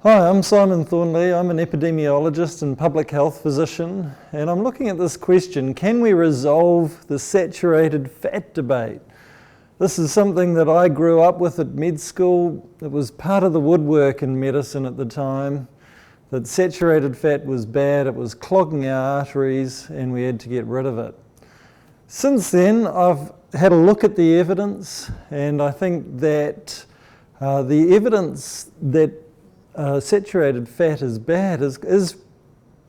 Hi, I'm Simon Thornley. I'm an epidemiologist and public health physician, and I'm looking at this question: can we resolve the saturated fat debate? This is something that I grew up with at med school. It was part of the woodwork in medicine at the time, that saturated fat was bad, it was clogging our arteries, and we had to get rid of it. Since then, I've had a look at the evidence, and I think that the evidence that saturated fat is bad is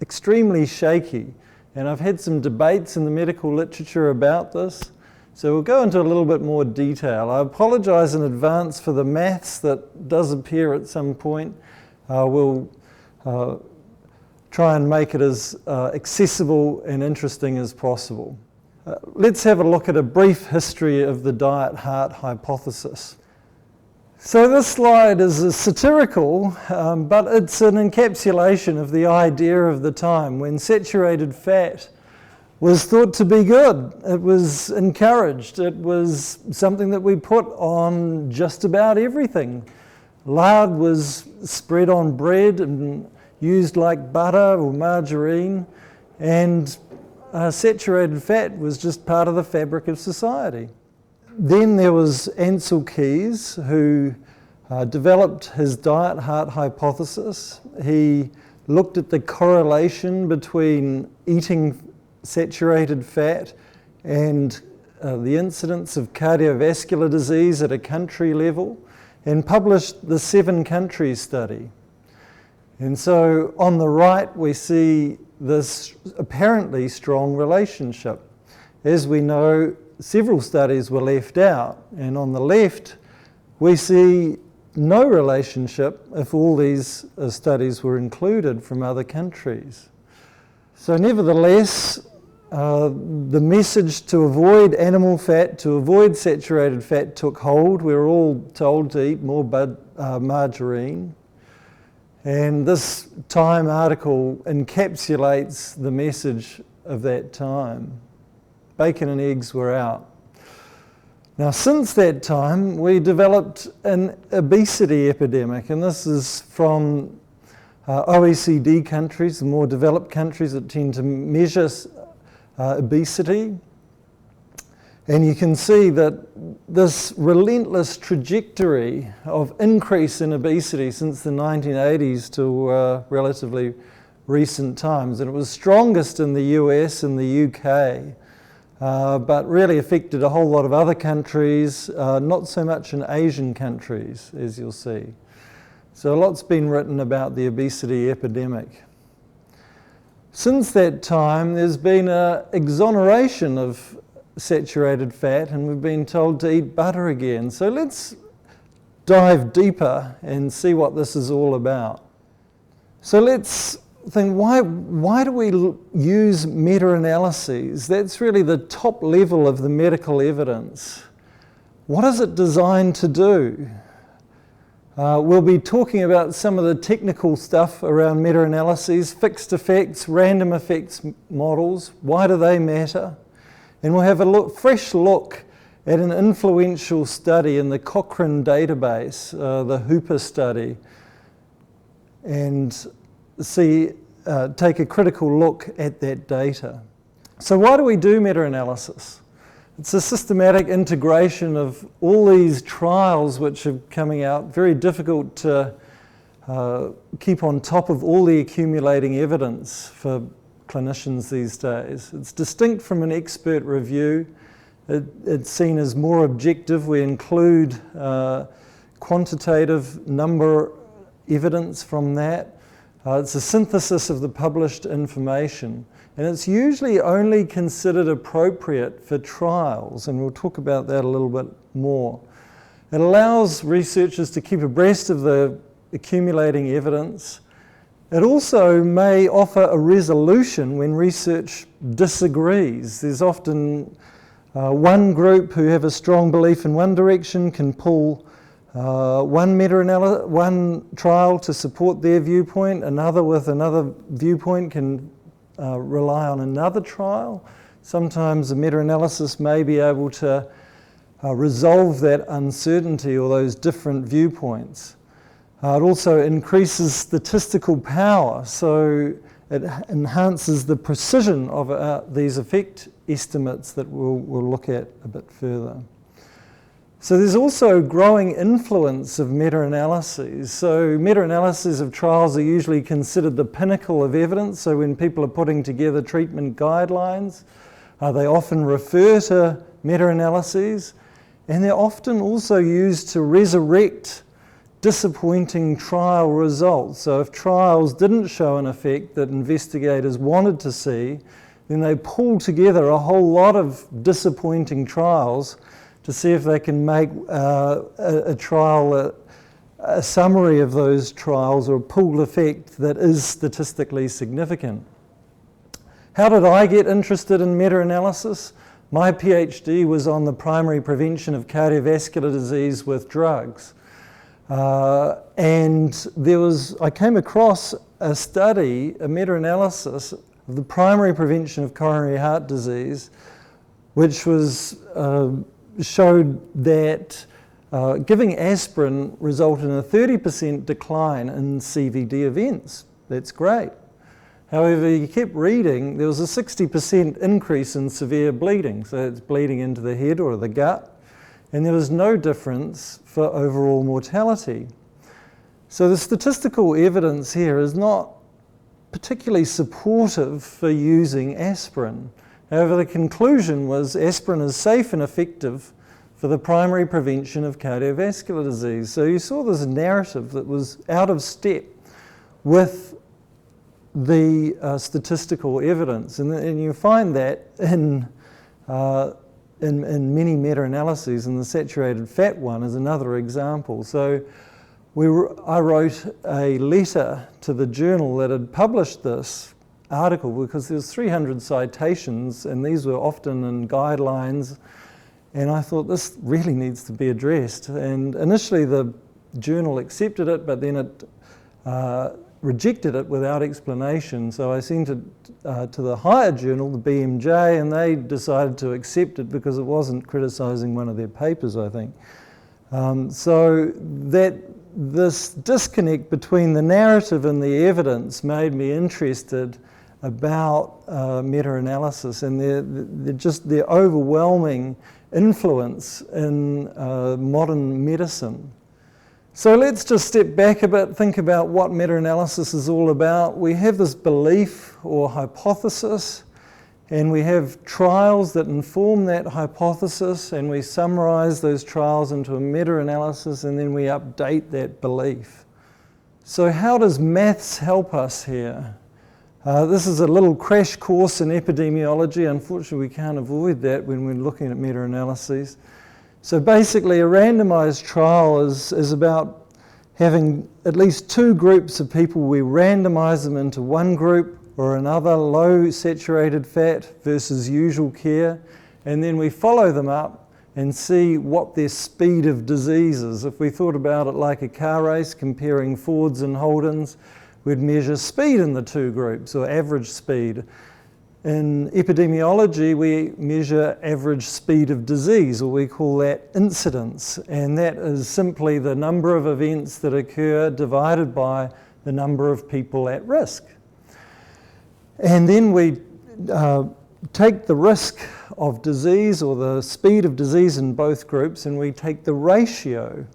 extremely shaky, and I've had some debates in the medical literature about this, so we'll go into a little bit more detail. I apologise in advance for the maths that does appear at some point. We'll try and make it as accessible and interesting as possible. Let's have a look at a brief history of the diet-heart hypothesis. So this slide is satirical, but it's an encapsulation of the idea of the time when saturated fat was thought to be good. It was encouraged. It was something that we put on just about everything. Lard was spread on bread and used like butter or margarine, and saturated fat was just part of the fabric of society. Then there was Ancel Keys, who developed his diet-heart hypothesis. He looked at the correlation between eating saturated fat and the incidence of cardiovascular disease at a country level, and published the 7 countries study. And so on the right we see this apparently strong relationship. As we know, several studies were left out, and on the left we see no relationship if all these studies were included from other countries. So nevertheless, the message to avoid animal fat, to avoid saturated fat took hold. We were all told to eat more margarine, and this Time article encapsulates the message of that time. Bacon and eggs were out. Now, since that time, we developed an obesity epidemic, and this is from OECD countries, the more developed countries that tend to measure obesity. And you can see that this relentless trajectory of increase in obesity since the 1980s to relatively recent times, and it was strongest in the US and the UK. But really affected a whole lot of other countries, not so much in Asian countries, as you'll see. So a lot's been written about the obesity epidemic. Since that time, there's been an exoneration of saturated fat, and we've been told to eat butter again. So let's dive deeper and see what this is all about. So let's think, why do we use meta-analyses? That's really the top level of the medical evidence. What is it designed to do? We'll be talking about some of the technical stuff around meta-analyses, fixed effects, random effects models. Why do they matter? And we'll have a fresh look at an influential study in the Cochrane database, the Hooper study, and take a critical look at that data. So why do we do meta-analysis? It's a systematic integration of all these trials which are coming out, very difficult to keep on top of all the accumulating evidence for clinicians these days. It's distinct from an expert review. It's seen as more objective. We include quantitative number evidence from that. It's a synthesis of the published information, and it's usually only considered appropriate for trials, and we'll talk about that a little bit more. It allows researchers to keep abreast of the accumulating evidence. It also may offer a resolution when research disagrees. There's often one group who have a strong belief in one direction can pull one trial to support their viewpoint, another with another viewpoint can rely on another trial. Sometimes a meta-analysis may be able to resolve that uncertainty or those different viewpoints. It also increases statistical power, so it enhances the precision of these effect estimates that we'll look at a bit further. So there's also growing influence of meta-analyses. So meta-analyses of trials are usually considered the pinnacle of evidence. So when people are putting together treatment guidelines, they often refer to meta-analyses, and they're often also used to resurrect disappointing trial results. So if trials didn't show an effect that investigators wanted to see, then they pull together a whole lot of disappointing trials to see if they can make a trial, a summary of those trials, or a pooled effect that is statistically significant. How did I get interested in meta-analysis? My PhD was on the primary prevention of cardiovascular disease with drugs. And I came across a study, a meta-analysis of the primary prevention of coronary heart disease, which was showed that giving aspirin resulted in a 30% decline in CVD events. That's great. However, you kept reading, there was a 60% increase in severe bleeding, so it's bleeding into the head or the gut, and there was no difference for overall mortality. So the statistical evidence here is not particularly supportive for using aspirin. However, the conclusion was aspirin is safe and effective for the primary prevention of cardiovascular disease. So you saw this narrative that was out of step with the statistical evidence, and you find that in many meta-analyses, and the saturated fat one is another example. So I wrote a letter to the journal that had published this article because there's 300 citations, and these were often in guidelines, and I thought this really needs to be addressed. And initially the journal accepted it, but then it rejected it without explanation. So I sent it to the higher journal, the BMJ, and they decided to accept it because it wasn't criticising one of their papers, I think. So this disconnect between the narrative and the evidence made me interested about meta-analysis and their overwhelming influence in modern medicine. So let's just step back a bit, think about what meta-analysis is all about. We have this belief or hypothesis, and we have trials that inform that hypothesis, and we summarize those trials into a meta-analysis, and then we update that belief. So how does maths help us here? This is a little crash course in epidemiology. Unfortunately, we can't avoid that when we're looking at meta-analyses. So basically, a randomized trial is about having at least two groups of people. We randomize them into one group or another, low saturated fat versus usual care, and then we follow them up and see what their speed of disease is. If we thought about it like a car race, comparing Fords and Holdens, we'd measure speed in the two groups, or average speed. In epidemiology, we measure average speed of disease, or we call that incidence, and that is simply the number of events that occur divided by the number of people at risk. And then we take the risk of disease, or the speed of disease in both groups, and we take the ratio.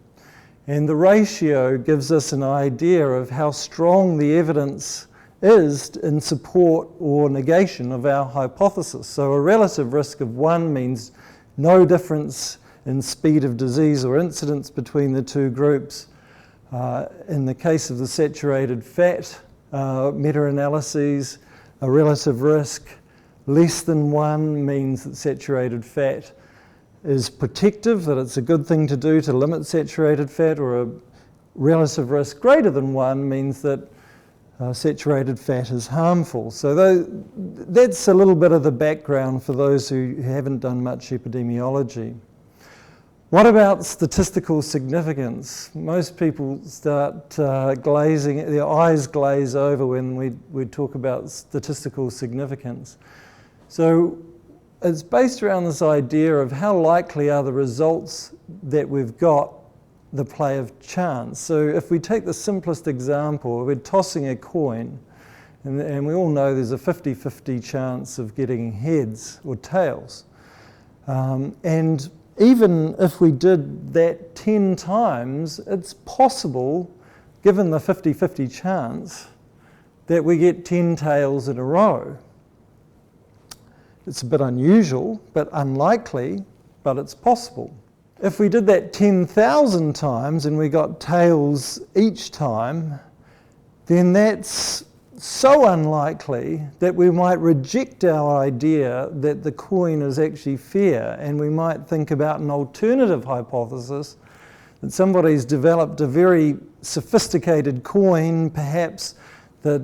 And the ratio gives us an idea of how strong the evidence is in support or negation of our hypothesis. So a relative risk of 1 means no difference in speed of disease or incidence between the two groups. In the case of the saturated fat meta-analyses, a relative risk less than 1 means that saturated fat is protective, that it's a good thing to do to limit saturated fat, or a relative risk greater than 1 means that saturated fat is harmful. So that's a little bit of the background for those who haven't done much epidemiology. What about statistical significance? Most people start glazing, their eyes glaze over when we talk about statistical significance. So it's based around this idea of how likely are the results that we've got the play of chance. So if we take the simplest example, we're tossing a coin, and we all know there's a 50-50 chance of getting heads or tails. And even if we did that 10 times, it's possible, given the 50-50 chance, that we get 10 tails in a row. It's a bit unusual, but unlikely, but it's possible. If we did that 10,000 times and we got tails each time, then that's so unlikely that we might reject our idea that the coin is actually fair, and we might think about an alternative hypothesis that somebody's developed a very sophisticated coin, perhaps that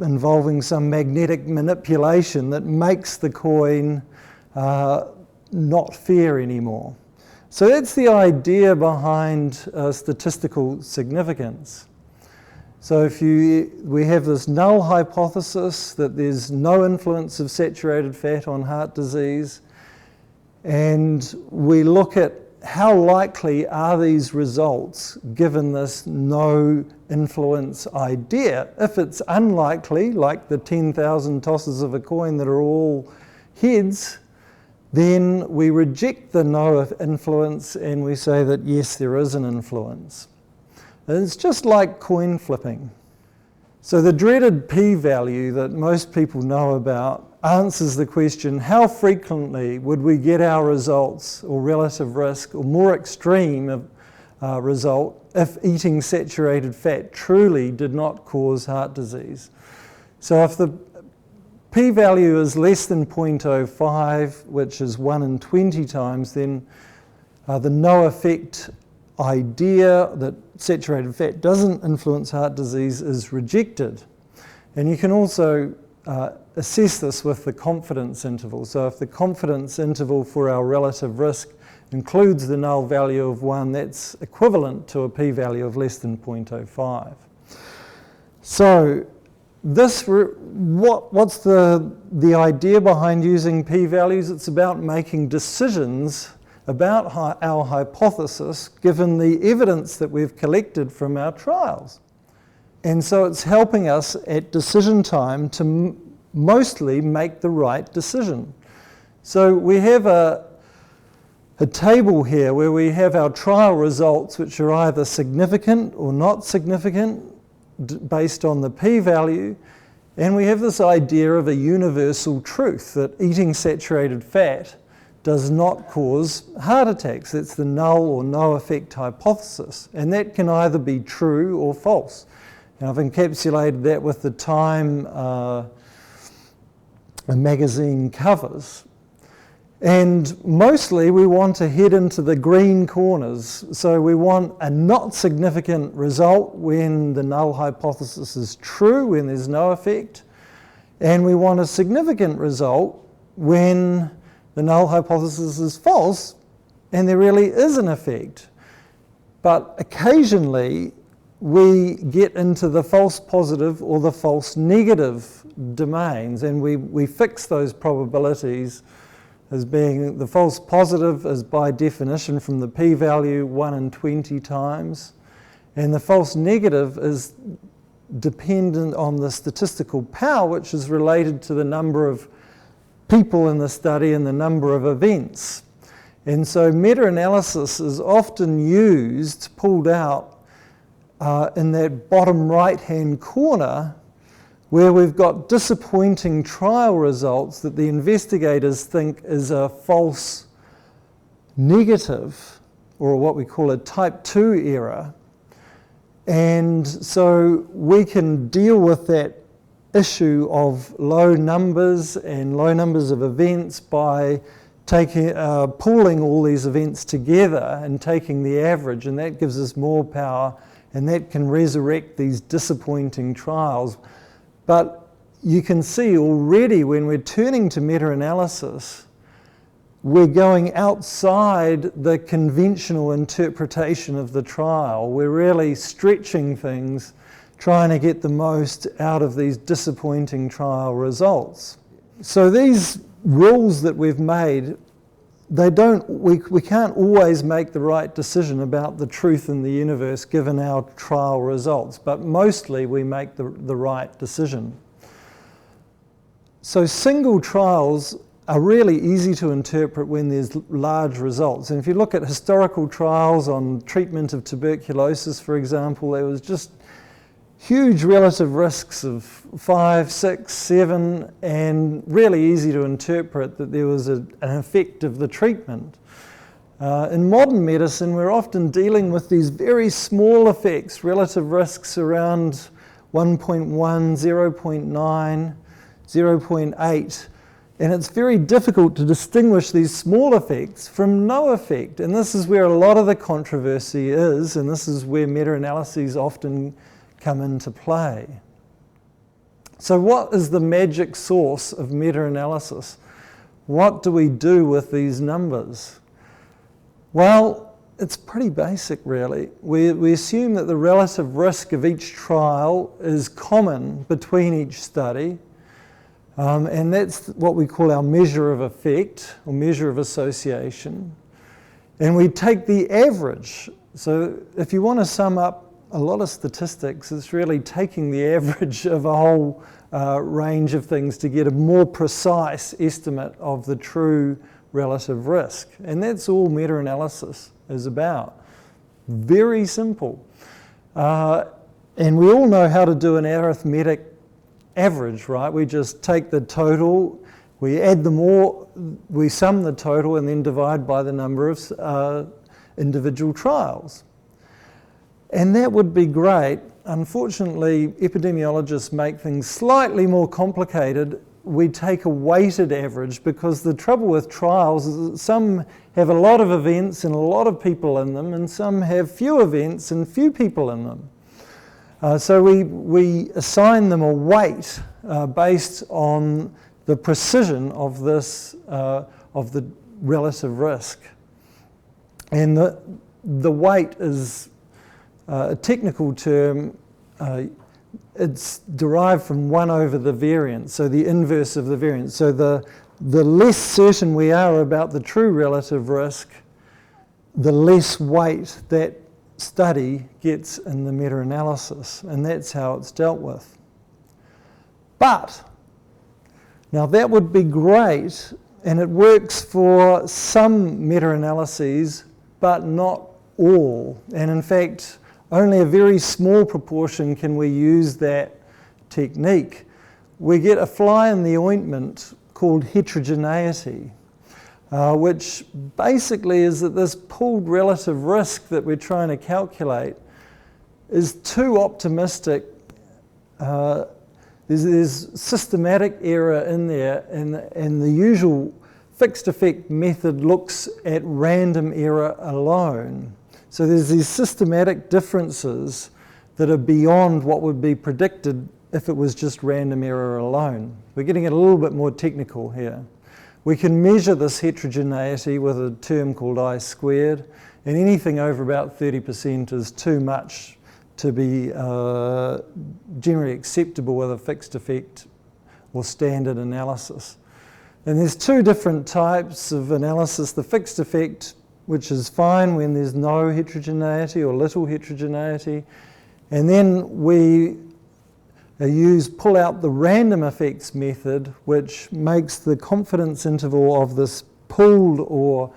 involving some magnetic manipulation that makes the coin not fair anymore. So that's the idea behind statistical significance. So if we have this null hypothesis that there's no influence of saturated fat on heart disease, and we look at how likely are these results given this no influence idea. If it's unlikely, like the 10,000 tosses of a coin that are all heads, then we reject the no influence and we say that yes, there is an influence. And it's just like coin flipping. So the dreaded p-value that most people know about answers the question, how frequently would we get our results or relative risk or more extreme result if eating saturated fat truly did not cause heart disease? So if the p-value is less than 0.05, which is 1 in 20 times, then the no effect idea that saturated fat doesn't influence heart disease is rejected. And you can also assess this with the confidence interval. So if the confidence interval for our relative risk includes the null value of 1, that's equivalent to a p-value of less than 0.05. So what's the idea behind using p-values? It's about making decisions about our hypothesis given the evidence that we've collected from our trials. And so it's helping us at decision time to mostly make the right decision. So we have a table here where we have our trial results, which are either significant or not significant based on the p-value, and we have this idea of a universal truth that eating saturated fat does not cause heart attacks. That's the null or no effect hypothesis, and that can either be true or false. And I've encapsulated that with the Time magazine covers. And mostly we want to head into the green corners. So we want a not significant result when the null hypothesis is true, when there's no effect. And we want a significant result when the null hypothesis is false and there really is an effect. But occasionally we get into the false positive or the false negative domains, and we fix those probabilities as being the false positive is by definition from the p-value 1 in 20 times, and the false negative is dependent on the statistical power, which is related to the number of people in the study and the number of events. And so meta-analysis is often used, pulled out in that bottom right-hand corner where we've got disappointing trial results that the investigators think is a false negative, or what we call a type 2 error. And so we can deal with that issue of low numbers and low numbers of events by pooling all these events together and taking the average, and that gives us more power, and that can resurrect these disappointing trials. But you can see already when we're turning to meta-analysis, we're going outside the conventional interpretation of the trial. We're really stretching things, trying to get the most out of these disappointing trial results. So these rules that we've made we can't always make the right decision about the truth in the universe given our trial results, but mostly we make the right decision. So single trials are really easy to interpret when there's large results. And if you look at historical trials on treatment of tuberculosis, for example, there was just huge relative risks of 5, 6, 7, and really easy to interpret that there was an effect of the treatment. In modern medicine, we're often dealing with these very small effects, relative risks around 1.1, 0.9, 0.8, and it's very difficult to distinguish these small effects from no effect. And this is where a lot of the controversy is, and this is where meta-analyses often come into play. So what is the magic source of meta-analysis? What do we do with these numbers? Well, it's pretty basic, really. We assume that the relative risk of each trial is common between each study, and that's what we call our measure of effect, or measure of association. And we take the average. So if you want to sum up a lot of statistics, it's really taking the average of a whole range of things to get a more precise estimate of the true relative risk. And that's all meta-analysis is about. Very simple. And we all know how to do an arithmetic average, right? We just take the total, we add them all, we sum the total and then divide by the number of individual trials. And that would be great. Unfortunately, epidemiologists make things slightly more complicated. We take a weighted average because the trouble with trials is that some have a lot of events and a lot of people in them, and some have few events and few people in them. So we assign them a weight based on the precision of this, of the relative risk. And the weight is a technical term. It's derived from 1 over the variance, so the inverse of the variance. So the less certain we are about the true relative risk, the less weight that study gets in the meta-analysis, and that's how it's dealt with. But, now that would be great, and it works for some meta-analyses, but not all. And in fact, only a very small proportion can we use that technique. We get a fly in the ointment called heterogeneity, which basically is that this pooled relative risk that we're trying to calculate is too optimistic. There's systematic error in there, and the usual fixed effect method looks at random error alone. So there's these systematic differences that are beyond what would be predicted if it was just random error alone. We're getting a little bit more technical here. We can measure this heterogeneity with a term called I squared, and anything over about 30% is too much to be generally acceptable with a fixed effect or standard analysis. And there's two different types of analysis. The fixed effect, which is fine when there's no heterogeneity or little heterogeneity, and then we pull out the random effects method, which makes the confidence interval of this pooled or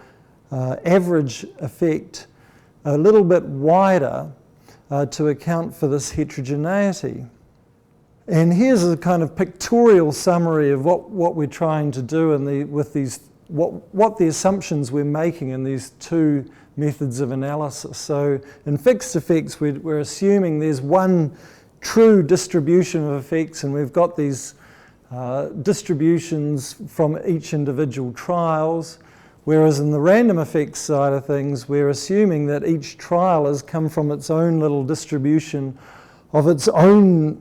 average effect a little bit wider to account for this heterogeneity. And here's a kind of pictorial summary of what we're trying to do with these, what the assumptions we're making in these two methods of analysis. So in fixed effects, we're assuming there's one true distribution of effects, and we've got these distributions from each individual trials, whereas in the random effects side of things, we're assuming that each trial has come from its own little distribution of its own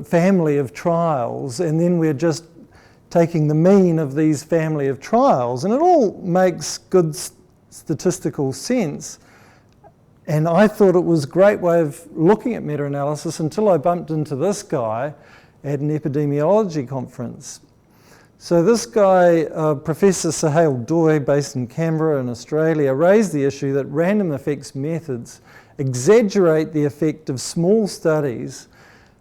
family of trials, and then we're just taking the mean of these family of trials, and it all makes good statistical sense. And I thought it was a great way of looking at meta-analysis until I bumped into this guy at an epidemiology conference. So this guy, Professor Sahil Doy, based in Canberra in Australia, raised the issue that random effects methods exaggerate the effect of small studies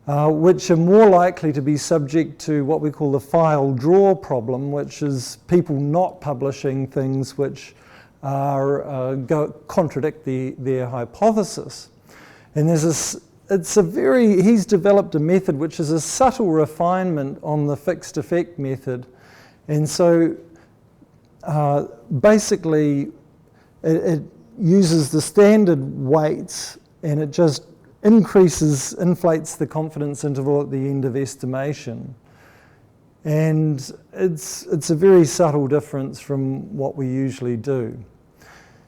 which are more likely to be subject to what we call the file draw problem, which is people not publishing things which are, contradict their hypothesis. And he's developed a method which is a subtle refinement on the fixed effect method. And so basically it uses the standard weights, and it just inflates the confidence interval at the end of estimation. And it's a very subtle difference from what we usually do.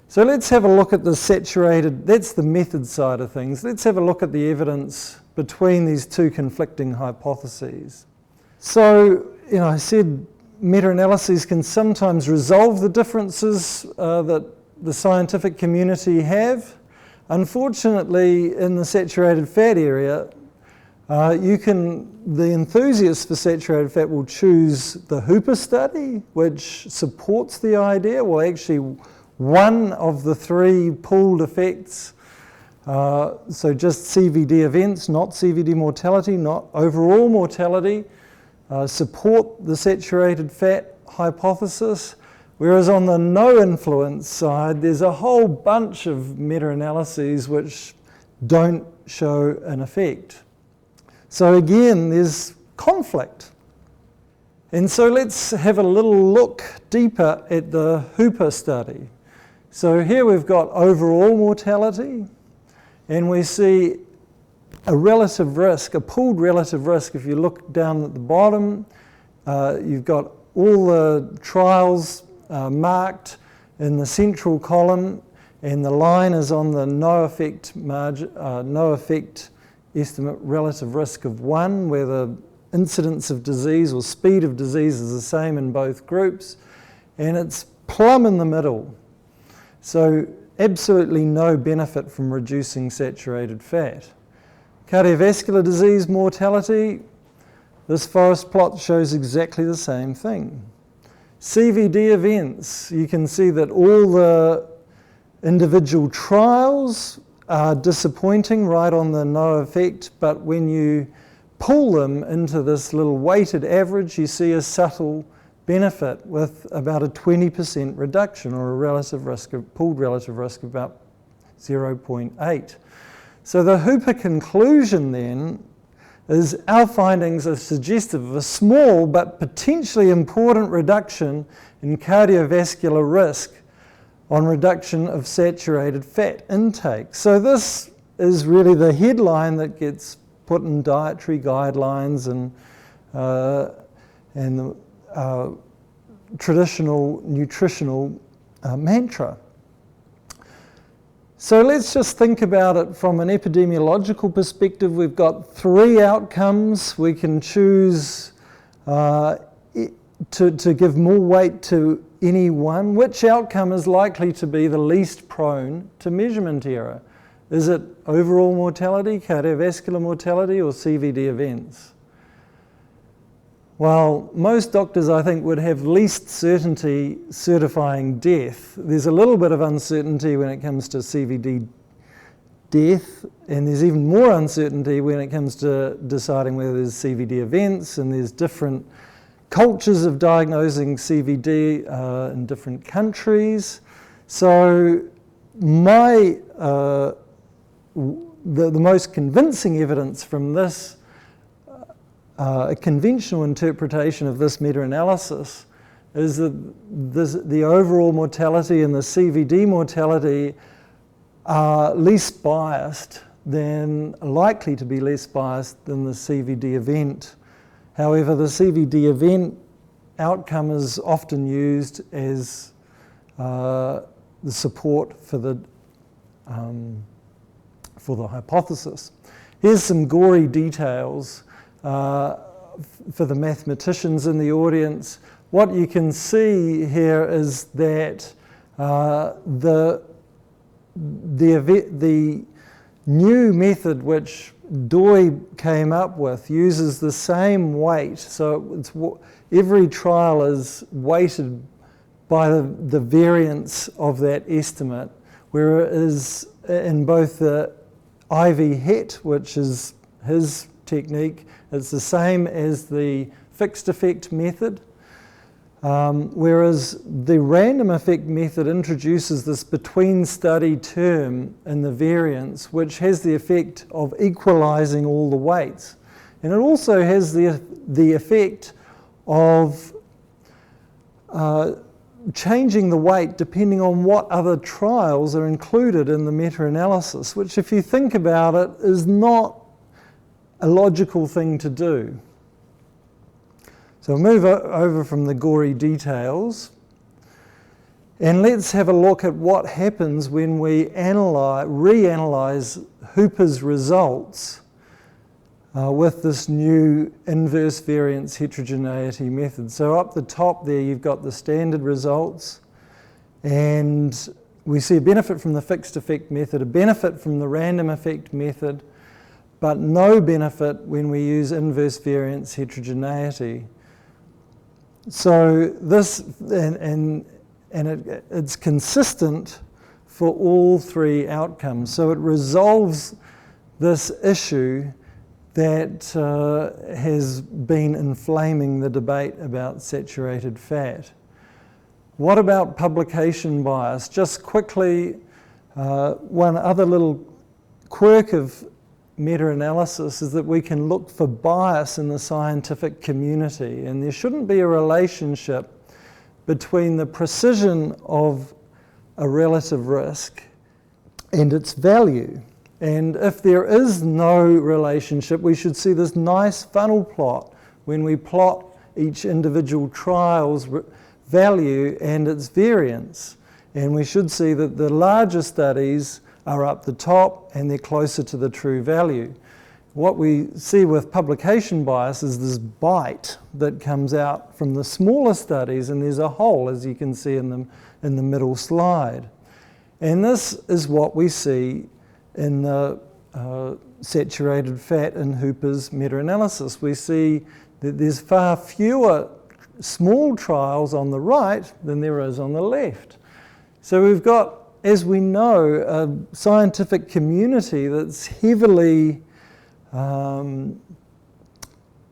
So let's have a look at the saturated, that's the method side of things. Let's have a look at the evidence between these two conflicting hypotheses. So, I said meta-analyses can sometimes resolve the differences that the scientific community have. Unfortunately, in the saturated fat area, the enthusiasts for saturated fat will choose the Hooper study, which supports the idea. Well, actually, one of the three pooled effects, so just CVD events, not CVD mortality, not overall mortality, support the saturated fat hypothesis. Whereas on the no influence side, there's a whole bunch of meta-analyses which don't show an effect. So again, there's conflict. And so let's have a little look deeper at the Hooper study. So here we've got overall mortality, and we see a relative risk, a pooled relative risk. If you look down at the bottom, you've got all the trials marked in the central column, and the line is on the no effect margin, no effect estimate relative risk of 1, where the incidence of disease or speed of disease is the same in both groups, and it's plumb in the middle. So absolutely no benefit from reducing saturated fat. Cardiovascular disease mortality, this forest plot shows exactly the same thing. CVD events, you can see that all the individual trials are disappointing right on the no effect, but when you pull them into this little weighted average, you see a subtle benefit with about a 20% reduction, or a relative risk of, pooled relative risk of about 0.8. So the Hooper conclusion then is our findings are suggestive of a small but potentially important reduction in cardiovascular risk on reduction of saturated fat intake. So this is really the headline that gets put in dietary guidelines and the traditional nutritional mantra. So let's just think about it from an epidemiological perspective. We've got 3 outcomes. We can choose to give more weight to any one. Which outcome is likely to be the least prone to measurement error? Is it overall mortality, cardiovascular mortality, or CVD events? Well, most doctors, I think, would have least certainty certifying death. There's a little bit of uncertainty when it comes to CVD death, and there's even more uncertainty when it comes to deciding whether there's CVD events, and there's different cultures of diagnosing CVD in different countries. So the most convincing evidence from this a conventional interpretation of this meta-analysis is that the overall mortality and the CVD mortality are least biased likely to be less biased than the CVD event. However, the CVD event outcome is often used as the support for the hypothesis. Here's some gory details for the mathematicians in the audience. What you can see here is that the new method, which Doi came up with uses the same weight, so every trial is weighted by the variance of that estimate, whereas in both the IV het, which is his technique, it's the same as the fixed effect method, whereas the random effect method introduces this between study term in the variance, which has the effect of equalizing all the weights. And it also has the effect of changing the weight depending on what other trials are included in the meta-analysis, which, if you think about it, is not a logical thing to do. So we'll move over from the gory details, and let's have a look at what happens when we reanalyze Hooper's results with this new inverse variance heterogeneity method. So up the top there you've got the standard results, and we see a benefit from the fixed effect method, a benefit from the random effect method, but no benefit when we use inverse variance heterogeneity. So this, it's consistent for all three outcomes. So it resolves this issue that has been inflaming the debate about saturated fat. What about publication bias? Just quickly, one other little quirk of meta-analysis is that we can look for bias in the scientific community, and there shouldn't be a relationship between the precision of a relative risk and its value. And if there is no relationship, we should see this nice funnel plot when we plot each individual trial's value and its variance. And we should see that the larger studies are up the top and they're closer to the true value. What we see with publication bias is this bite that comes out from the smaller studies, and there's a hole, as you can see in the middle slide. And this is what we see in the saturated fat in Hooper's meta-analysis. We see that there's far fewer small trials on the right than there is on the left. So we've got, as we know, a scientific community that's heavily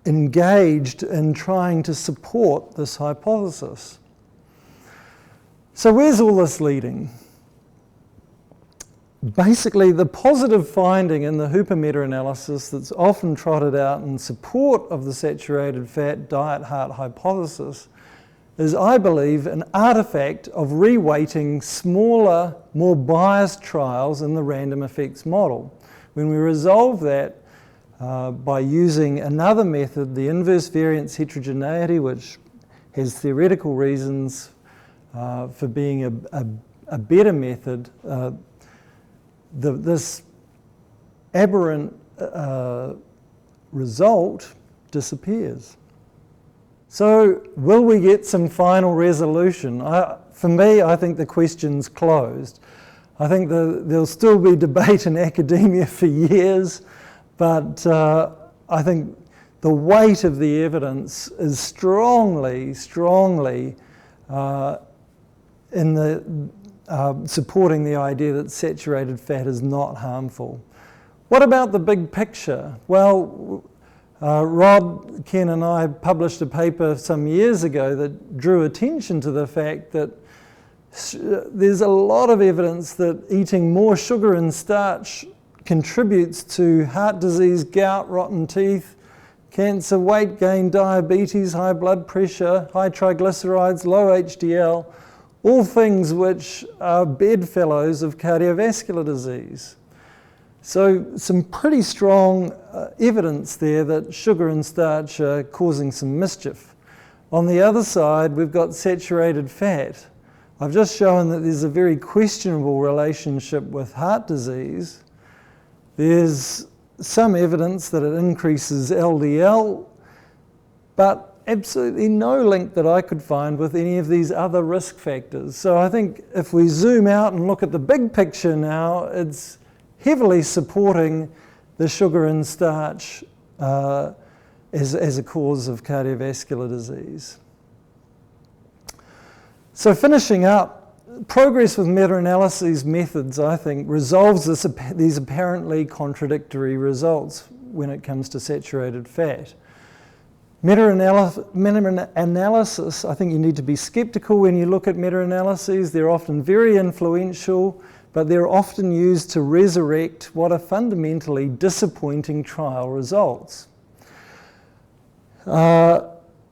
engaged in trying to support this hypothesis. So where's all this leading? Basically, the positive finding in the Hooper meta-analysis that's often trotted out in support of the saturated fat diet heart hypothesis is, I believe, an artifact of reweighting smaller, more biased trials in the random effects model. When we resolve that by using another method, the inverse variance heterogeneity, which has theoretical reasons for being a better method, this aberrant result disappears. So will we get some final resolution? For me, I think the question's closed. I think there'll still be debate in academia for years, but I think the weight of the evidence is strongly in the supporting the idea that saturated fat is not harmful. What about the big picture? Well, Rod, Ken and I published a paper some years ago that drew attention to the fact that there's a lot of evidence that eating more sugar and starch contributes to heart disease, gout, rotten teeth, cancer, weight gain, diabetes, high blood pressure, high triglycerides, low HDL, all things which are bedfellows of cardiovascular disease. So some pretty strong evidence there that sugar and starch are causing some mischief. On the other side, we've got saturated fat. I've just shown that there's a very questionable relationship with heart disease. There's some evidence that it increases LDL, but absolutely no link that I could find with any of these other risk factors. So I think if we zoom out and look at the big picture now, it's heavily supporting the sugar and starch as a cause of cardiovascular disease. So finishing up, progress with meta-analyses methods, I think, resolves these apparently contradictory results when it comes to saturated fat. Meta-analysis, I think you need to be skeptical when you look at meta-analyses. They're often very influential, but they're often used to resurrect what are fundamentally disappointing trial results. I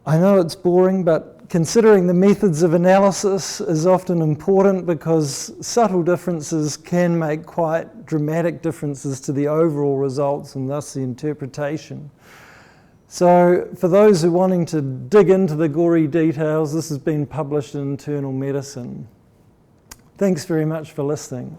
know it's boring, but considering the methods of analysis is often important because subtle differences can make quite dramatic differences to the overall results and thus the interpretation. So for those who are wanting to dig into the gory details, this has been published in Internal Medicine. Thanks very much for listening.